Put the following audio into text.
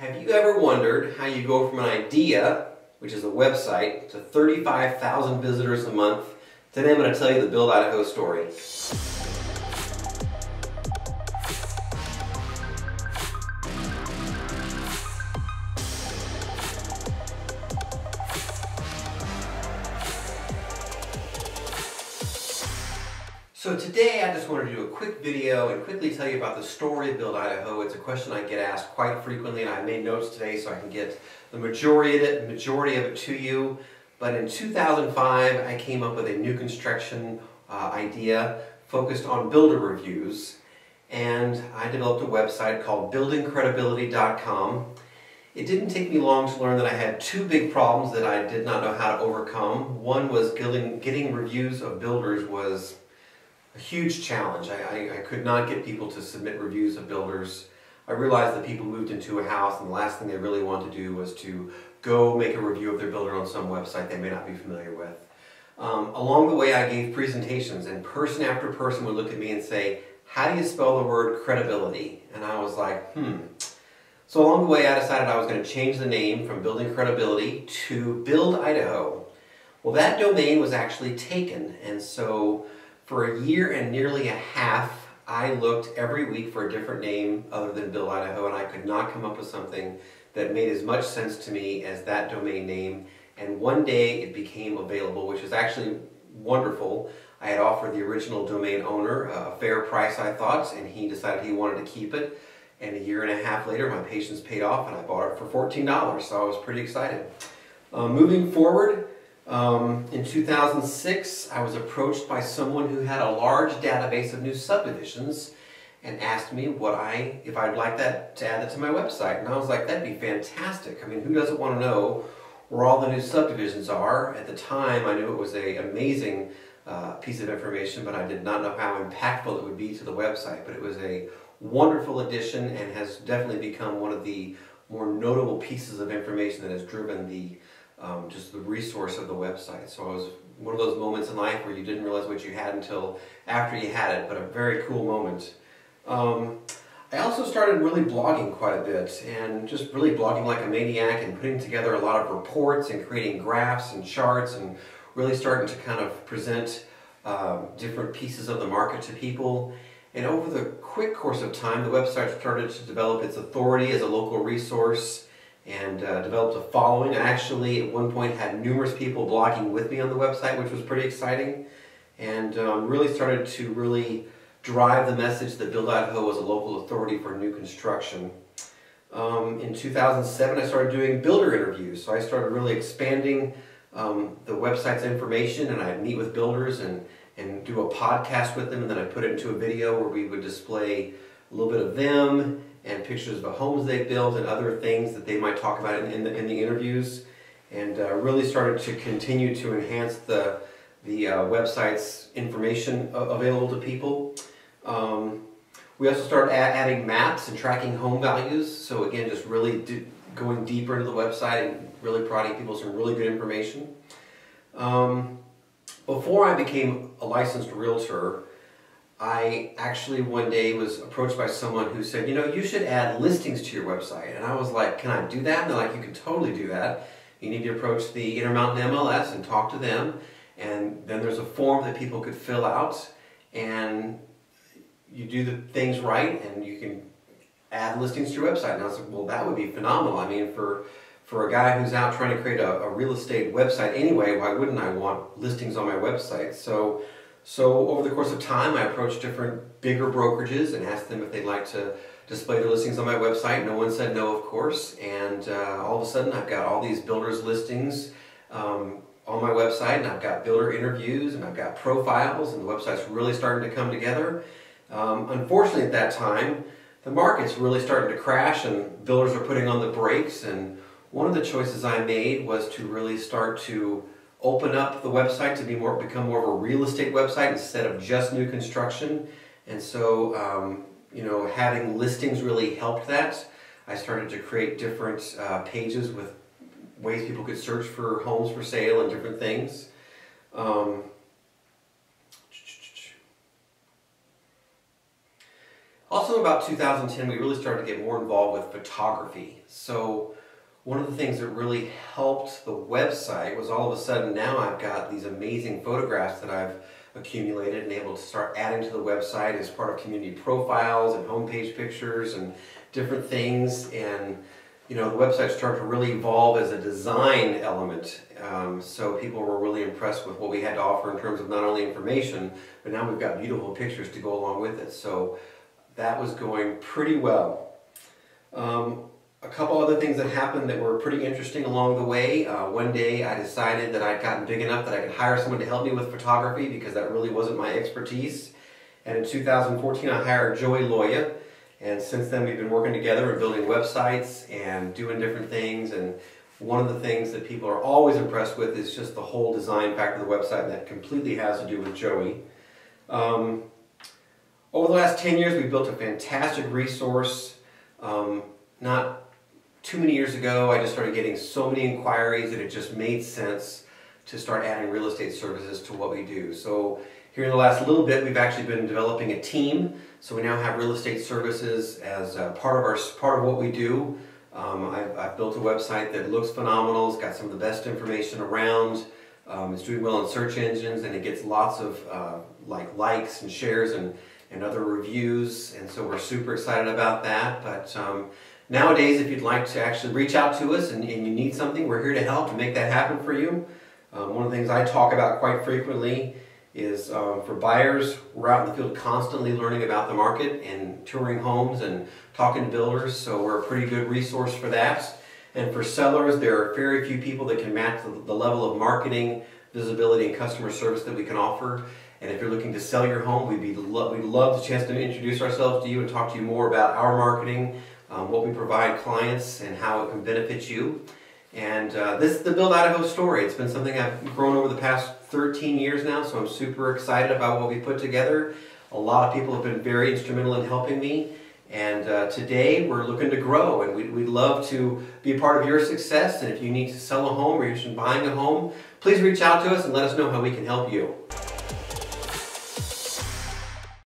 Have you ever wondered how you go from an idea, which is a website, to 35,000 visitors a month? Today I'm going to tell you the Build Idaho story. So today I just wanted to do a quick video and quickly tell you about the story of Build Idaho. It's a question I get asked quite frequently, and I made notes today so I can get the majority of it to you. But in 2005 I came up with a new construction idea focused on builder reviews, and I developed a website called buildidahoshow.com. It didn't take me long to learn that I had two big problems that I did not know how to overcome. One was getting reviews of builders was a huge challenge. I could not get people to submit reviews of builders. I realized that people moved into a house and the last thing they really wanted to do was to go make a review of their builder on some website they may not be familiar with. Along the way I gave presentations, and person after person would look at me and say, "How do you spell the word credibility?" And I was like, So along the way I decided I was going to change the name from Building Credibility to Build Idaho. Well, that domain was actually taken, and so for a year and nearly a half, I looked every week for a different name other than Build Idaho, and I could not come up with something that made as much sense to me as that domain name. And one day it became available, which is actually wonderful. I had offered the original domain owner a fair price, I thought, and he decided he wanted to keep it. And a year and a half later, my patience paid off, and I bought it for $14, so I was pretty excited. Moving forward, in 2006, I was approached by someone who had a large database of new subdivisions and asked me if I'd like to add that to my website. And I was like, that'd be fantastic. I mean, who doesn't want to know where all the new subdivisions are? At the time, I knew it was an amazing piece of information, but I did not know how impactful it would be to the website. But it was a wonderful addition and has definitely become one of the more notable pieces of information that has driven just the resource of the website. So it was one of those moments in life where you didn't realize what you had until after you had it, but a very cool moment. I also started really blogging quite a bit, and just really blogging like a maniac and putting together a lot of reports and creating graphs and charts and really starting to kind of present different pieces of the market to people. And over the quick course of time, the website started to develop its authority as a local resource and developed a following. I actually at one point had numerous people blogging with me on the website, which was pretty exciting, and really started to drive the message that Build Idaho was a local authority for new construction. In 2007 I started doing builder interviews, so I started really expanding the website's information, and I'd meet with builders and do a podcast with them, and then I put it into a video where we would display a little bit of them and pictures of the homes they built and other things that they might talk about in the interviews, and really started to continue to enhance the website's information available to people. We also started adding maps and tracking home values, so again just really going deeper into the website and really providing people some really good information. Before I became a licensed realtor, I actually one day was approached by someone who said, you know, you should add listings to your website. And I was like, can I do that? And they're like, you can totally do that. You need to approach the Intermountain MLS and talk to them. And then there's a form that people could fill out, and you do the things right and you can add listings to your website. And I was like, well, that would be phenomenal. I mean, for a guy who's out trying to create a real estate website anyway, why wouldn't I want listings on my website? So over the course of time, I approached different bigger brokerages and asked them if they'd like to display their listings on my website. No one said no, of course, and all of a sudden I've got all these builders listings on my website, and I've got builder interviews, and I've got profiles, and the website's really starting to come together. Unfortunately at that time, the market's really starting to crash and builders are putting on the brakes, and one of the choices I made was to really start to open up the website to become more of a real estate website instead of just new construction. And so, you know, having listings really helped that. I started to create different pages with ways people could search for homes for sale and different things. Also, in about 2010, we really started to get more involved with photography. So one of the things that really helped the website was all of a sudden now I've got these amazing photographs that I've accumulated and able to start adding to the website as part of community profiles and homepage pictures and different things. And you know, the website started to really evolve as a design element. So people were really impressed with what we had to offer in terms of not only information, but now we've got beautiful pictures to go along with it. So that was going pretty well. A couple other things that happened that were pretty interesting along the way. One day I decided that I'd gotten big enough that I could hire someone to help me with photography because that really wasn't my expertise. And in 2014 I hired Joey Loya. And since then we've been working together and building websites and doing different things. And one of the things that people are always impressed with is just the whole design factor of the website, and that completely has to do with Joey. Over the last 10 years we've built a fantastic resource. Not too many years ago I just started getting so many inquiries that it just made sense to start adding real estate services to what we do. So here in the last little bit we've actually been developing a team. So we now have real estate services as part of what we do. I've built a website that looks phenomenal. It's got some of the best information around. It's doing well in search engines, and it gets lots of likes and shares and other reviews. And so we're super excited about that. But nowadays, if you'd like to actually reach out to us and you need something, we're here to help and make that happen for you. One of the things I talk about quite frequently is for buyers, we're out in the field constantly learning about the market and touring homes and talking to builders, so we're a pretty good resource for that. And for sellers, there are very few people that can match the level of marketing, visibility, and customer service that we can offer. And if you're looking to sell your home, we'd love the chance to introduce ourselves to you and talk to you more about our marketing, what we provide clients, and how it can benefit you. And this is the Build Idaho story. It's been something I've grown over the past 13 years now, so I'm super excited about what we put together. A lot of people have been very instrumental in helping me, and today we're looking to grow, and we'd love to be a part of your success. And if you need to sell a home or you're interested in buying a home, please reach out to us and let us know how we can help you.